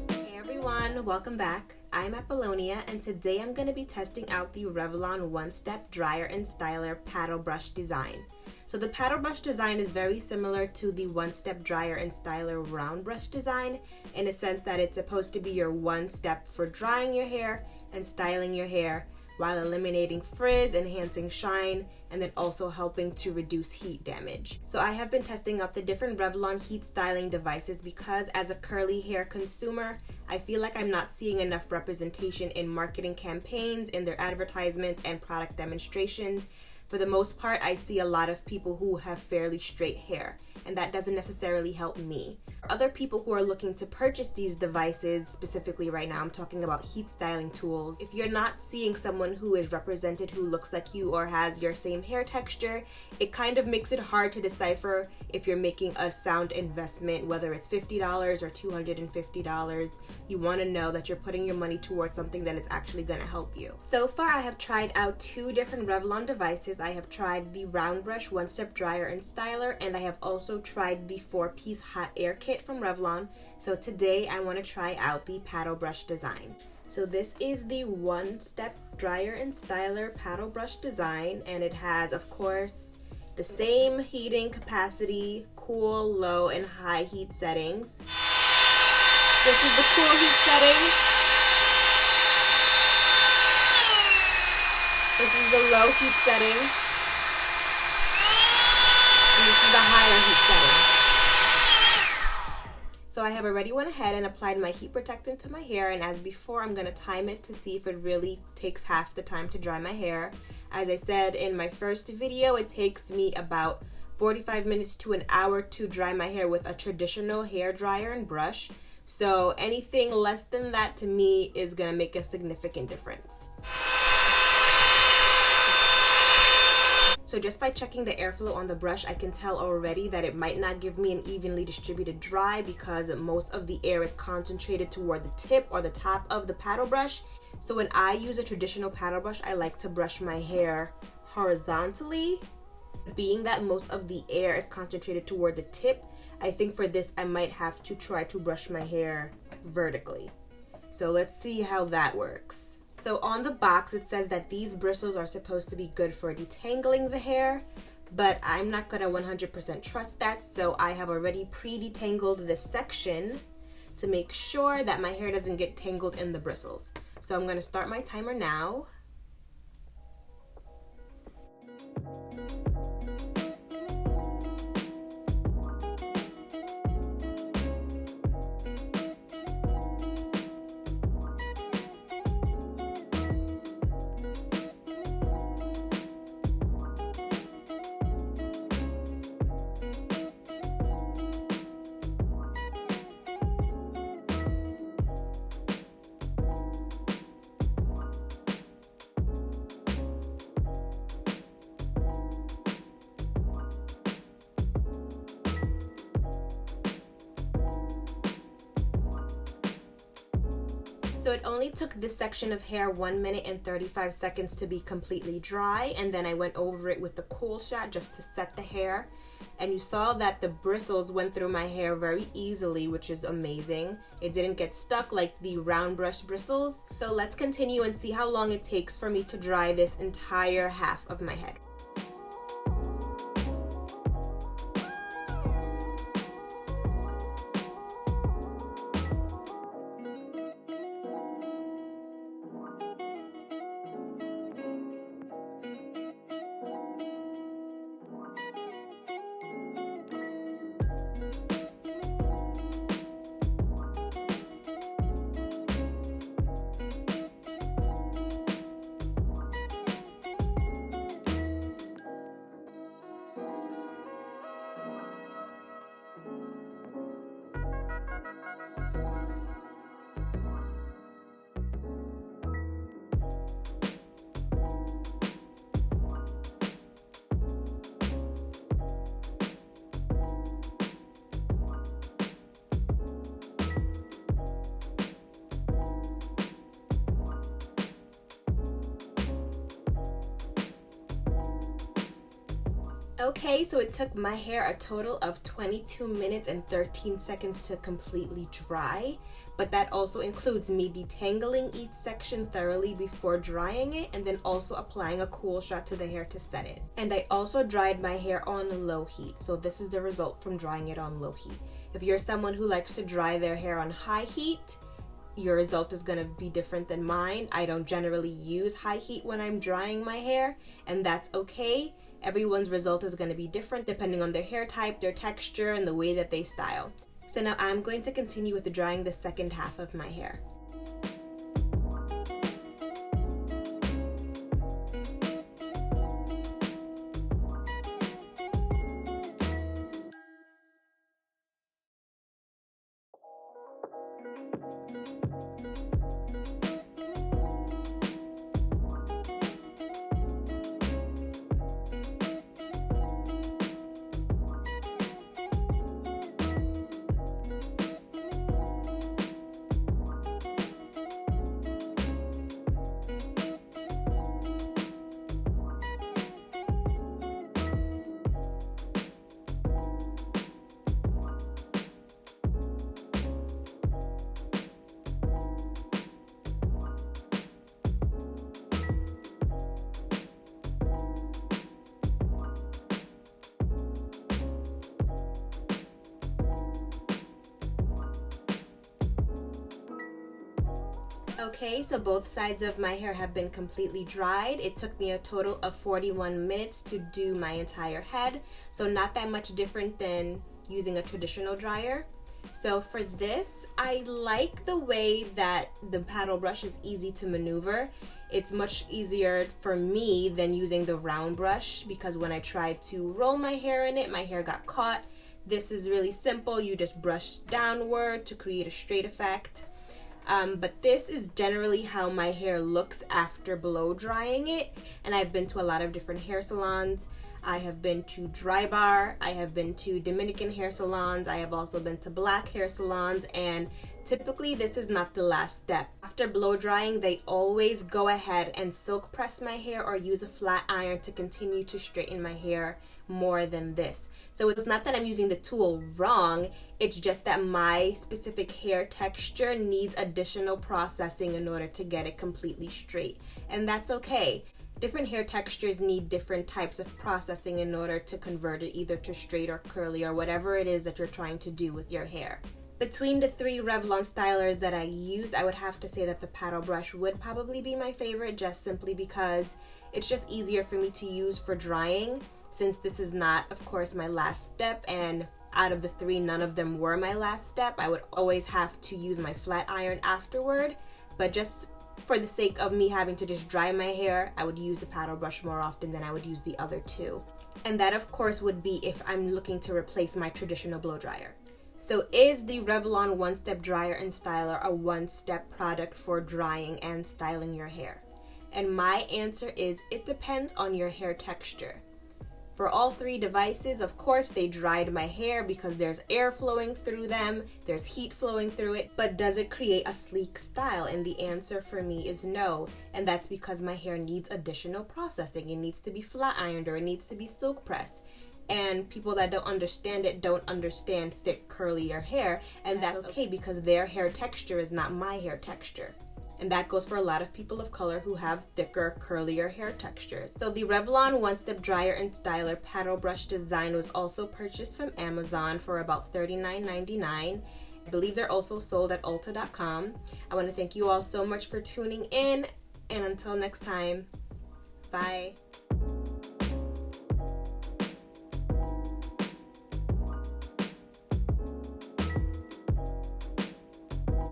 Hey everyone, welcome back. I'm Apollonia, and today I'm going to be testing out the Revlon One-Step Dryer and Styler paddle brush design. So the paddle brush design is very similar to the One-Step Dryer and Styler round brush design in a sense that it's supposed to be your one step for drying your hair and styling your hair while eliminating frizz, enhancing shine, and then also helping to reduce heat damage. So I have been testing out the different Revlon heat styling devices because as a curly hair consumer, I feel like I'm not seeing enough representation in marketing campaigns, in their advertisements, and product demonstrations. For the most part, I see a lot of people who have fairly straight hair, and that doesn't necessarily help me. Other people who are looking to purchase these devices, specifically right now, I'm talking about heat styling tools. If you're not seeing someone who is represented who looks like you or has your same hair texture, it kind of makes it hard to decipher if you're making a sound investment, whether it's $50 or $250. You want to know that you're putting your money towards something that is actually going to help you. So far, I have tried out 2 different Revlon devices. I have tried the round brush one-step dryer and styler, and I have also tried the 4-piece hot air kit from Revlon. So today I want to try out the paddle brush design. So this is the one-step dryer and styler paddle brush design, and it has, of course, the same heating capacity, cool, low, and high heat settings. This is the cool heat setting. This is the low heat setting. And this is the higher heat setting. So I have already went ahead and applied my heat protectant to my hair, and as before, I'm going to time it to see if it really takes half the time to dry my hair. As I said in my first video, it takes me about 45 minutes to an hour to dry my hair with a traditional hair dryer and brush. So anything less than that to me is going to make a significant difference. So just by checking the airflow on the brush, I can tell already that it might not give me an evenly distributed dry because most of the air is concentrated toward the tip or the top of the paddle brush. So when I use a traditional paddle brush, I like to brush my hair horizontally. Being that most of the air is concentrated toward the tip, I think for this I might have to try to brush my hair vertically. So let's see how that works. So on the box it says that these bristles are supposed to be good for detangling the hair, but I'm not gonna 100% trust that, so I have already pre-detangled this section to make sure that my hair doesn't get tangled in the bristles. So I'm gonna start my timer now. So it only took this section of hair 1 minute and 35 seconds to be completely dry, and then I went over it with the cool shot just to set the hair. And you saw that the bristles went through my hair very easily, which is amazing. It didn't get stuck like the round brush bristles. So let's continue and see how long it takes for me to dry this entire half of my head. Okay, so it took my hair a total of 22 minutes and 13 seconds to completely dry, but that also includes me detangling each section thoroughly before drying it and then also applying a cool shot to the hair to set it. And I also dried my hair on low heat, so this is the result from drying it on low heat. If you're someone who likes to dry their hair on high heat, your result is going to be different than mine. I don't generally use high heat when I'm drying my hair, and that's okay. Everyone's result is going to be different depending on their hair type, their texture, and the way that they style. So now I'm going to continue with drying the second half of my hair. Okay, so both sides of my hair have been completely dried. It took me a total of 41 minutes to do my entire head, so not that much different than using a traditional dryer. So for this, I like the way that the paddle brush is easy to maneuver. It's much easier for me than using the round brush, because when I tried to roll my hair in it, my hair got caught. This is really simple. You just brush downward to create a straight effect. But this is generally how my hair looks after blow drying it, and I've been to a lot of different hair salons. I have been to Dry Bar, I have been to Dominican hair salons, I have also been to black hair salons, and typically this is not the last step. After blow drying, they always go ahead and silk press my hair or use a flat iron to continue to straighten my hair more than this. So it's not that I'm using the tool wrong, it's just that my specific hair texture needs additional processing in order to get it completely straight, and that's okay. Different hair textures need different types of processing in order to convert it either to straight or curly or whatever it is that you're trying to do with your hair. Between the three Revlon stylers that I used, I would have to say that the paddle brush would probably be my favorite, just simply because it's just easier for me to use for drying, since this is not, of course, my last step, and out of the three, none of them were my last step. I would always have to use my flat iron afterward, but just for the sake of me having to just dry my hair, I would use the paddle brush more often than I would use the other two. And that, of course, would be if I'm looking to replace my traditional blow dryer. So is the Revlon one-step dryer and styler a one-step product for drying and styling your hair? And my answer is it depends on your hair texture. For all three devices, of course, they dried my hair because there's air flowing through them, there's heat flowing through it, but does it create a sleek style? And the answer for me is no, and that's because my hair needs additional processing. It needs to be flat ironed or it needs to be silk pressed. And people that don't understand it don't understand thick, curlier hair, and that's okay because their hair texture is not my hair texture. And that goes for a lot of people of color who have thicker, curlier hair textures. So the Revlon one-step dryer and styler paddle brush design was also purchased from Amazon for about $39.99. I believe they're also sold at Ulta.com. I want to thank you all so much for tuning in, and until next time, bye.